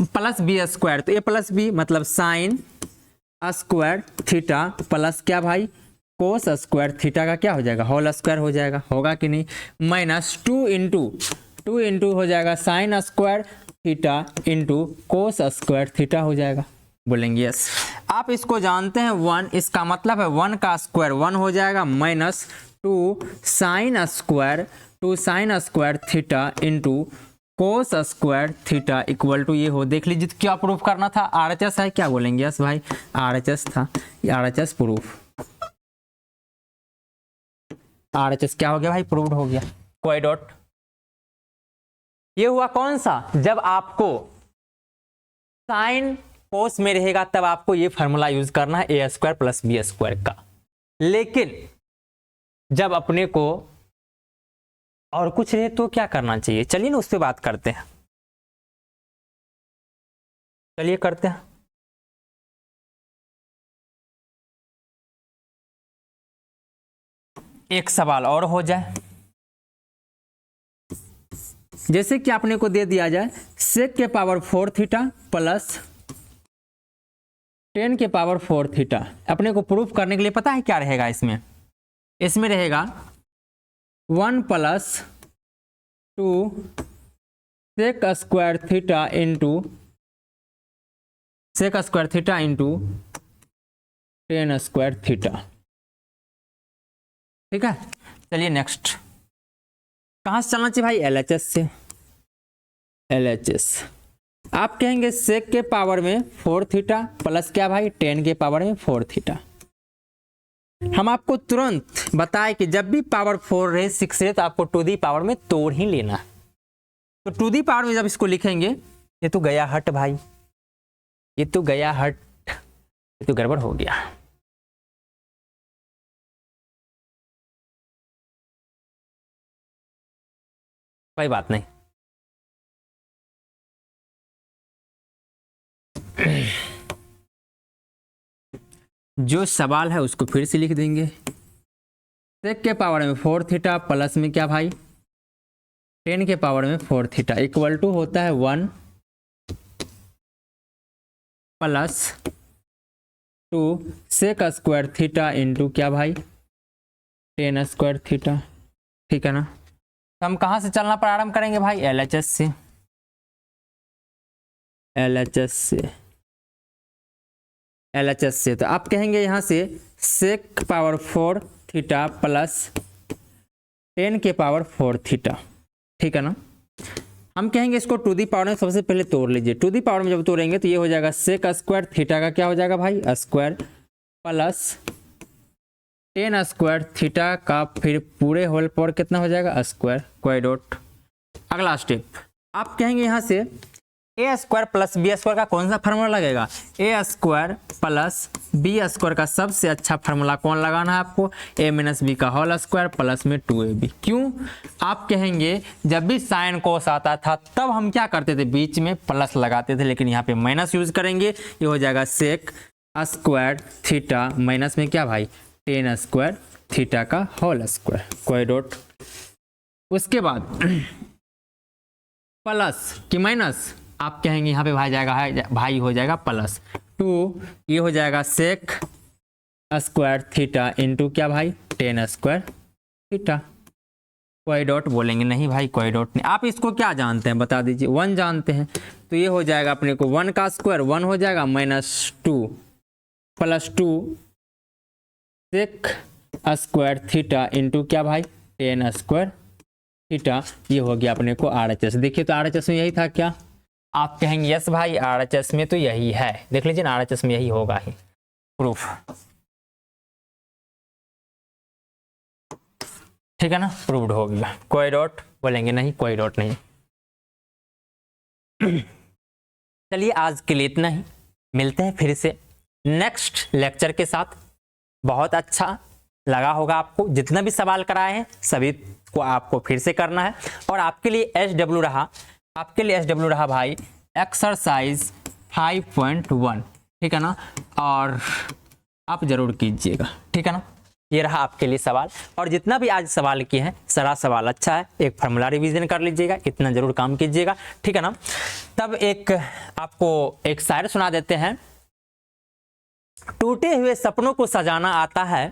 plus B square. तो ए प्लस बी मतलब साइन स्क्वायर थीटा प्लस क्या भाई कोस स्क्वायर थीटा का क्या हो जाएगा, होल स्क्वायर हो जाएगा। होगा कि नहीं? माइनस 2 इंटू हो जाएगा sign square theta into cos square theta हो जाएगा। बोलेंगे यस। आप इसको जानते हैं 1, इसका मतलब है 1 का स्क्वायर 1 हो जाएगा minus 2 sine square theta into cos square theta equal to ये हो। देख लीजिए तो क्या प्रूफ करना था, RHS है क्या? बोलेंगे यस भाई RHS था, ये RHS प्रूफ। RHS क्या हो गया भाई, प्रूव्ड हो गया। कोई डॉट। ये हुआ कौन सा, जब आपको साइन कोस में रहेगा तब आपको ये फार्मूला यूज करना है ए स्क्वायर प्लस बी स्क्वायर का। लेकिन जब अपने को और कुछ रहे तो क्या करना चाहिए, चलिए ना उस पर बात करते हैं। चलिए करते हैं। एक सवाल और हो जाए, जैसे कि आपने को दे दिया जाए सेक के पावर 4 थीटा प्लस 10 के पावर 4 थीटा। अपने को प्रूफ करने के लिए पता है क्या रहेगा इसमें रहेगा 1 plus 2 sec square theta into 10 square theta. ठीक है, चलिए नेक्स्ट। कहाँ से चलना चाहिए भाई? LHS से। LHS आप कहेंगे सेक के पावर में 4 थीटा प्लस क्या भाई 10 के पावर में 4 थीटा। हम आपको तुरंत बताए कि जब भी पावर 4 रहे 6 रहे तो आपको टू दी पावर में तोड़ ही लेना है। तो टू दी पावर में जब इसको लिखेंगे, ये तो गया हट भाई, ये तो गया हट, ये तो गड़बड़ हो गया। कोई बात नहीं, जो सवाल है उसको फिर से लिख देंगे। सेक के पावर में 4 थीटा प्लस में क्या भाई 10 के पावर में 4 थीटा इक्वल टू होता है 1 plus 2 sec square theta into क्या भाई 10 स्क्वायर थीटा। ठीक है ना। तो हम कहाँ से चलना प्रारंभ करेंगे भाई, LHS से, LHS से, LHS से। तो आप कहेंगे यहाँ से सेक पावर 4 थीटा प्लस 10 के पावर 4 थीटा। ठीक है ना। हम कहेंगे इसको टू दी पावर में सबसे पहले तोड़ लीजिए। टू दी पावर में जब तोड़ेंगे तो ये हो जाएगा सेक स्क्वायर थीटा का क्या हो जाएगा भाई स्क्वायर प्लस 10 स्क्वायर थीटा का फिर पूरे होल पावर कितना हो जाएगा स्क्वायर कोई डॉट। अगला स्टेप आप कहेंगे यहाँ से ए स्क्वायर प्लस बी स्क्वायर का कौन सा फार्मूला लगेगा, ए स्क्वायर प्लस बी स्क्वायर का सबसे अच्छा फार्मूला कौन लगाना है आपको, ए माइनस बी का होल स्क्वायर प्लस में 2ab। क्यों, आप कहेंगे जब भी साइन कोस आता था तब हम क्या करते थे बीच में प्लस लगाते थे, लेकिन यहाँ पे माइनस यूज करेंगे। ये हो जाएगा सेक स्क्वायर थीटा माइनस में क्या भाई 10 स्क्वायर थीटा का होल स्क्वायर कोई डॉट। उसके बाद प्लस कि माइनस आप कहेंगे यहाँ पे भाई जाएगा भाई हो जाएगा प्लस 2, ये हो जाएगा सेक स्क्वायर थीटा इंटू क्या भाई 10 स्क्वायर थीटा कोई डॉट बोलेंगे नहीं भाई कोई डॉट नहीं। आप इसको क्या जानते हैं बता दीजिए, 1 जानते हैं। तो ये हो जाएगा अपने को 1 का स्क्वायर 1 हो जाएगा -2 plus 2 sec square theta into क्या भाई 10 स्क्वायर थीटा। ये हो गया अपने को RHS। देखिए तो RHS में यही था क्या, आप कहेंगे यस भाई RHS में तो यही है, देख लीजिए ना RHS में यही होगा ही प्रूफ। ठीक है ना, प्रूव्ड हो गया। कोई डॉट बोलेंगे नहीं कोई डॉट नहीं। चलिए आज के लिए इतना ही, मिलते हैं फिर से नेक्स्ट लेक्चर के साथ। बहुत अच्छा लगा होगा आपको, जितना भी सवाल कराए हैं सभी को आपको फिर से करना है। और आपके लिए SW रहा, आपके लिए SW रहा भाई एक्सरसाइज 5.1। ठीक है ना, और आप जरूर कीजिएगा। ठीक है ना, ये रहा आपके लिए सवाल। और जितना भी आज सवाल किए हैं सारा सवाल अच्छा है, एक फार्मूला रिवीजन कर लीजिएगा, इतना जरूर काम कीजिएगा। ठीक है ना। तब एक आपको एक शायर सुना देते हैं। टूटे हुए सपनों को सजाना आता है,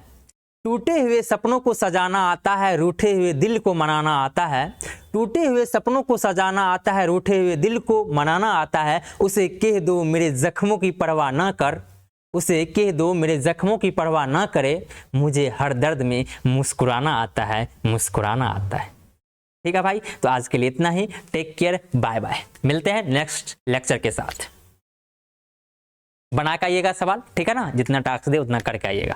टूटे हुए सपनों को सजाना आता है, रूठे हुए दिल को मनाना आता है। टूटे हुए सपनों को सजाना आता है, रूठे हुए दिल को मनाना आता है। उसे कह दो मेरे जख्मों की परवाह ना कर, उसे कह दो मेरे जख्मों की परवाह ना करे, मुझे हर दर्द में मुस्कुराना आता है, मुस्कुराना आता है। ठीक है भाई, तो आज के लिए इतना ही। Take care, bye bye. मिलते हैं नेक्स्ट लेक्चर के साथ। बना के आइएगा सवाल, ठीक है ना, जितना टास्क दे उतना करके आइएगा।